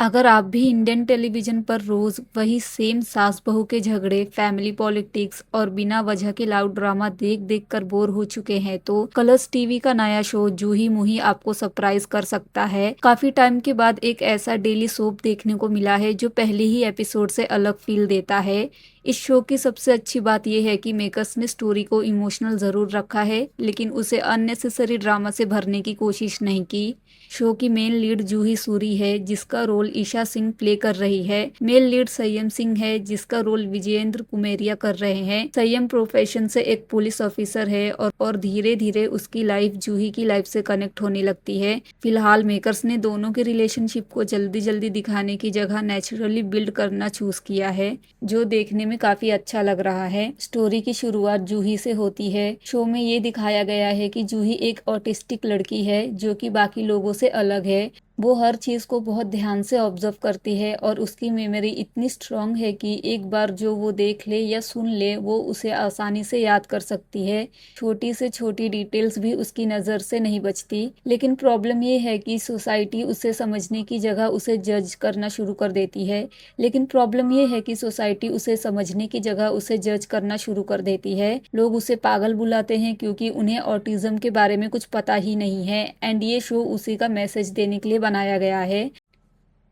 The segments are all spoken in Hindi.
अगर आप भी इंडियन टेलीविजन पर रोज वही सेम सास बहू के झगड़े, फैमिली पॉलिटिक्स और बिना वजह के लाउड ड्रामा देख देख कर बोर हो चुके हैं तो कलर्स टीवी का नया शो जूही मुही आपको सरप्राइज कर सकता है। काफी टाइम के बाद एक ऐसा डेली सोप देखने को मिला है जो पहले ही एपिसोड से अलग फील देता है। इस शो की सबसे अच्छी बात यह है कि मेकर्स ने स्टोरी को इमोशनल जरूर रखा है, लेकिन उसे अननेसेसरी ड्रामा से भरने की कोशिश नहीं की। शो की मेन लीड जूही सूरी है, जिसका रोल ईशा सिंह प्ले कर रही है। मेल लीड संयम सिंह है, जिसका रोल विजयेंद्र कुमेरिया कर रहे हैं। संयम प्रोफेशन से एक पुलिस ऑफिसर है और धीरे धीरे उसकी लाइफ जूही की लाइफ से कनेक्ट होने लगती है। फिलहाल मेकर्स ने दोनों के रिलेशनशिप को जल्दी जल्दी दिखाने की जगह नेचुरली बिल्ड करना चूज किया है, जो देखने में काफी अच्छा लग रहा है। स्टोरी की शुरुआत जूही से होती है। शो में ये दिखाया गया है कि जूही एक ऑटिस्टिक लड़की है जो कि बाकी लोगों से अलग है। वो हर चीज को बहुत ध्यान से ऑब्जर्व करती है और उसकी मेमोरी इतनी स्ट्रांग है कि एक बार जो वो देख ले या सुन ले वो उसे आसानी से याद कर सकती है। छोटी से छोटी डिटेल्स भी उसकी नजर से नहीं बचती। लेकिन प्रॉब्लम ये है कि सोसाइटी उसे समझने की जगह उसे जज करना शुरू कर देती है। लेकिन प्रॉब्लम ये है कि सोसाइटी उसे समझने की जगह उसे जज करना शुरू कर देती है। लोग उसे पागल बुलाते हैं क्योंकि उन्हें ऑटिज्म के बारे में कुछ पता ही नहीं है। एंड ये शो उसी का मैसेज देने के लिए बनाया गया है।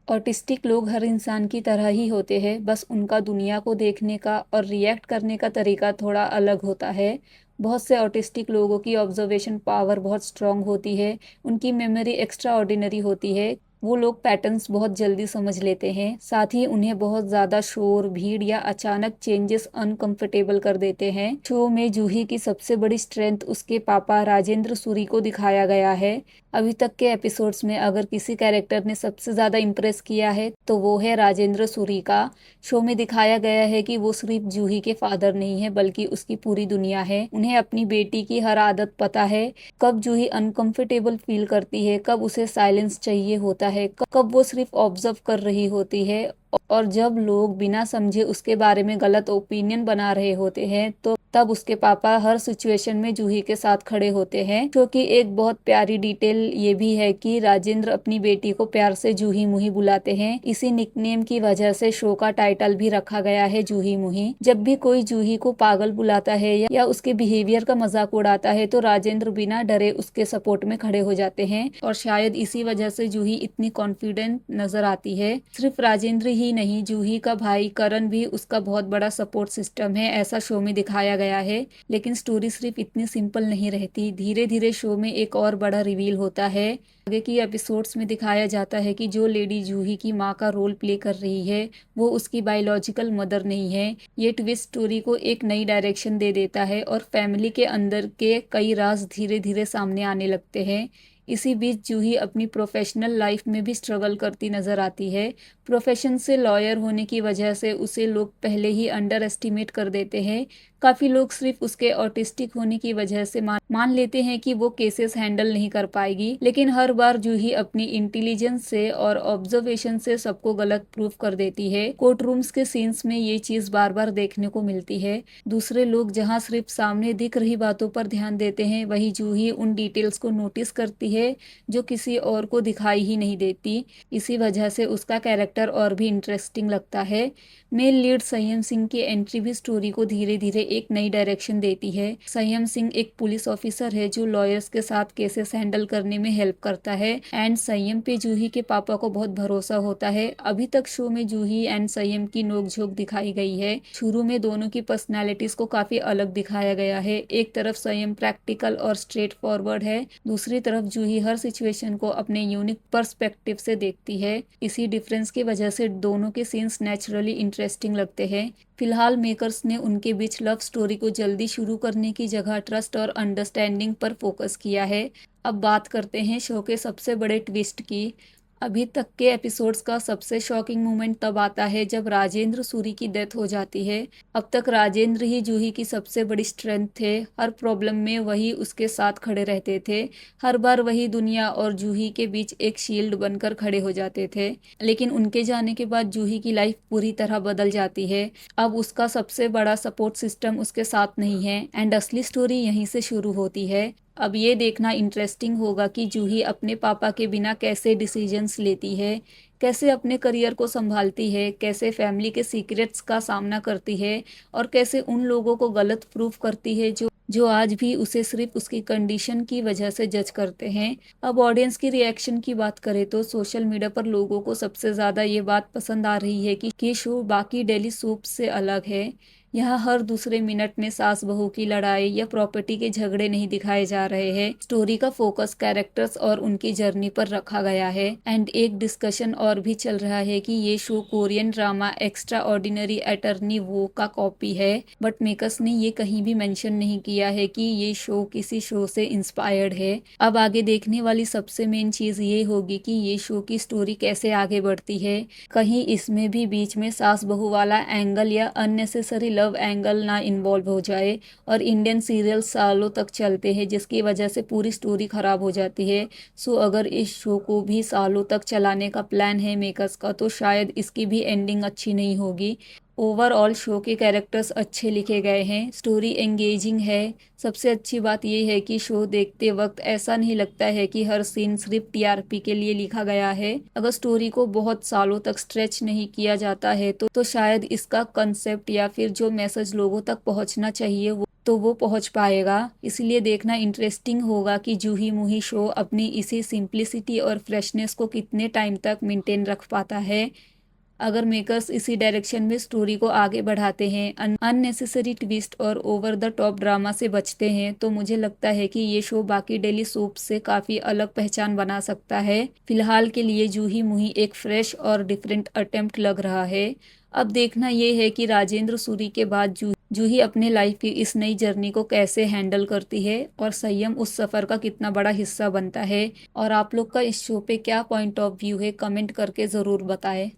ऑटिस्टिक लोग हर इंसान की तरह ही होते हैं, बस उनका दुनिया को देखने का और रिएक्ट करने का तरीका थोड़ा अलग होता है। बहुत से ऑटिस्टिक लोगों की ऑब्जर्वेशन पावर बहुत स्ट्रांग होती है। उनकी मेमोरी एक्स्ट्रा ऑर्डिनरी होती है। वो लोग पैटर्न्स बहुत जल्दी समझ लेते हैं। साथ ही उन्हें बहुत ज़्यादा शोर, भीड़ या अचानक चेंजेस अनकंफर्टेबल कर देते हैं। शो में जूही की सबसे बड़ी स्ट्रेंथ उसके पापा राजेंद्र सूरी को दिखाया गया है। अभी तक के एपिसोड्स में अगर किसी कैरेक्टर ने सबसे ज़्यादा इम्प्रेस किया है तो वो है राजेंद्र सूरी का। शो में दिखाया गया है कि वो सिर्फ जूही के फादर नहीं है बल्कि उसकी पूरी दुनिया है। उन्हें अपनी बेटी की हर आदत पता है, कब जूही अनकंफर्टेबल फील करती है, कब उसे साइलेंस चाहिए होता है, कब वो सिर्फ ऑब्जर्व कर रही होती है। और जब लोग बिना समझे उसके बारे में गलत ओपिनियन बना रहे होते हैं तो तब उसके पापा हर सिचुएशन में जूही के साथ खड़े होते हैं। क्योंकि एक बहुत प्यारी डिटेल ये भी है कि राजेंद्र अपनी बेटी को प्यार से जूही मुही बुलाते हैं। इसी निकनेम की वजह से शो का टाइटल भी रखा गया है जूही मुही। जब भी कोई जूही को पागल बुलाता है या उसके बिहेवियर का मजाक उड़ाता है तो राजेंद्र बिना डरे उसके सपोर्ट में खड़े हो जाते हैं। और शायद इसी वजह से जूही इतनी कॉन्फिडेंट नजर आती है। सिर्फ राजेंद्र ही नहीं, जूही का भाई करण भी उसका बहुत बड़ा सपोर्ट सिस्टम है, ऐसा शो में दिखाया गया है। लेकिन स्टोरी सिर्फ इतनी सिंपल नहीं रहती। धीरे धीरे शो में एक और बड़ा रिवील होता है। आगे की एपिसोड्स में दिखाया जाता है कि जो लेडी जूही की माँ का रोल प्ले कर रही है वो उसकी बायोलॉजिकल मदर नहीं है। ये ट्विस्ट स्टोरी को एक नई डायरेक्शन दे देता है और फैमिली के अंदर के कई राज धीरे धीरे सामने आने लगते हैं। इसी बीच जूही अपनी प्रोफेशनल लाइफ में भी स्ट्रगल करती नजर आती है। प्रोफेशन से लॉयर होने की वजह से उसे लोग पहले ही अंडर एस्टिमेट कर देते हैं। काफी लोग सिर्फ उसके ऑटिस्टिक होने की वजह से मान लेते हैं कि वो केसेस हैंडल नहीं कर पाएगी। लेकिन हर बार जूही अपनी इंटेलिजेंस से और ऑब्जर्वेशन से सबको गलत प्रूफ कर देती है। कोर्ट रूम्स के सीन्स में ये चीज बार बार देखने को मिलती है। दूसरे लोग जहाँ सिर्फ सामने दिख रही बातों पर ध्यान देते हैं, वही जूही उन डिटेल्स को नोटिस करती है जो किसी और को दिखाई ही नहीं देती। इसी वजह से उसका कैरेक्टर और भी इंटरेस्टिंग लगता है। मेल लीड संयम सिंह की एंट्री भी स्टोरी को धीरे धीरे एक नई डायरेक्शन देती है। संयम सिंह एक पुलिस ऑफिसर है जो लॉयर्स के साथ केसेस हैंडल करने में हेल्प करता है। एंड संयम पे जूही के पापा को बहुत भरोसा होता है। अभी तक शो में जूही एंड संयम की नोकझोंक दिखाई गई है। शुरू में दोनों की पर्सनैलिटीज को काफी अलग दिखाया गया है। एक तरफ संयम प्रैक्टिकल और स्ट्रेट फॉरवर्ड है, दूसरी तरफ जूही हर सिचुएशन को अपने यूनिक पर्सपेक्टिव से देखती है। इसी डिफरेंस की वजह से दोनों के सीन्स नेचुरली इंटरेस्टिंग लगते हैं। फिलहाल मेकर्स ने उनके बीच लव स्टोरी को जल्दी शुरू करने की जगह ट्रस्ट और अंडरस्टैंडिंग पर फोकस किया है। अब बात करते हैं शो के सबसे बड़े ट्विस्ट की। अभी तक के एपिसोड्स का सबसे शॉकिंग मोमेंट तब आता है जब राजेंद्र सूरी की डेथ हो जाती है। अब तक राजेंद्र ही जूही की सबसे बड़ी स्ट्रेंथ थे। हर प्रॉब्लम में वही उसके साथ खड़े रहते थे। हर बार वही दुनिया और जूही के बीच एक शील्ड बनकर खड़े हो जाते थे। लेकिन उनके जाने के बाद जूही की लाइफ पूरी तरह बदल जाती है। अब उसका सबसे बड़ा सपोर्ट सिस्टम उसके साथ नहीं है। एंड असली स्टोरी यहीं से शुरू होती है। अब ये देखना इंटरेस्टिंग होगा कि जूही अपने पापा के बिना कैसे डिसीजंस लेती है। कैसे अपने करियर को संभालती है, कैसे फैमिली के सीक्रेट्स का सामना करती है और कैसे उन लोगों को गलत प्रूफ करती है जो आज भी उसे सिर्फ उसकी कंडीशन की वजह से जज करते हैं। अब ऑडियंस की रिएक्शन की बात करें तो सोशल मीडिया पर लोगों को सबसे ज़्यादा ये बात पसंद आ रही है कि ये शो बाकी डेली सोप्स से अलग है। यहाँ हर दूसरे मिनट में सास बहू की लड़ाई या प्रॉपर्टी के झगड़े नहीं दिखाए जा रहे हैं। स्टोरी का फोकस कैरेक्टर्स और उनकी जर्नी पर रखा गया है। एंड एक डिस्कशन और भी चल रहा है कि ये show Korean drama extra ordinary attorney वो का कॉपी है, बट मेकर्स ने ये कहीं भी मेंशन नहीं किया है कि ये शो किसी शो से इंस्पायर्ड है। अब आगे देखने वाली सबसे मेन चीज ये होगी कि ये शो की स्टोरी कैसे आगे बढ़ती है। कहीं इसमें भी बीच में सास बहू वाला एंगल या अननेसेसरी लव एंगल ना इन्वॉल्व हो जाए। और इंडियन सीरियल सालों तक चलते हैं जिसकी वजह से पूरी स्टोरी खराब हो जाती है। सो अगर इस शो को भी सालों तक चलाने का प्लान है मेकर्स का तो शायद इसकी भी एंडिंग अच्छी नहीं होगी। ओवरऑल शो के कैरेक्टर्स अच्छे लिखे गए हैं, स्टोरी एंगेजिंग है। सबसे अच्छी बात यह है कि शो देखते वक्त ऐसा नहीं लगता है कि हर सीन सिर्फ टीआरपी के लिए लिखा गया है। अगर स्टोरी को बहुत सालों तक स्ट्रेच नहीं किया जाता है तो शायद इसका कंसेप्ट या फिर जो मैसेज लोगों तक पहुंचना चाहिए वो पहुंच पाएगा। इसलिए देखना इंटरेस्टिंग होगा कि जूही मूही शो अपनी इसी सिंप्लिसिटी और फ्रेशनेस को कितने टाइम तक मेंटेन रख पाता है। अगर मेकर्स इसी डायरेक्शन में स्टोरी को आगे बढ़ाते हैं, अननेसेसरी ट्विस्ट और ओवर द टॉप ड्रामा से बचते हैं तो मुझे लगता है कि ये शो बाकी डेली सोप से काफी अलग पहचान बना सकता है। फिलहाल के लिए जूही मुही एक फ्रेश और डिफरेंट अटेम्प्ट लग रहा है। अब देखना ये है कि राजेंद्र सूरी के बाद जूही अपने लाइफ की इस नई जर्नी को कैसे हैंडल करती है और संयम उस सफर का कितना बड़ा हिस्सा बनता है। और आप लोग का इस शो पे क्या पॉइंट ऑफ व्यू है, कमेंट करके जरूर बताएं।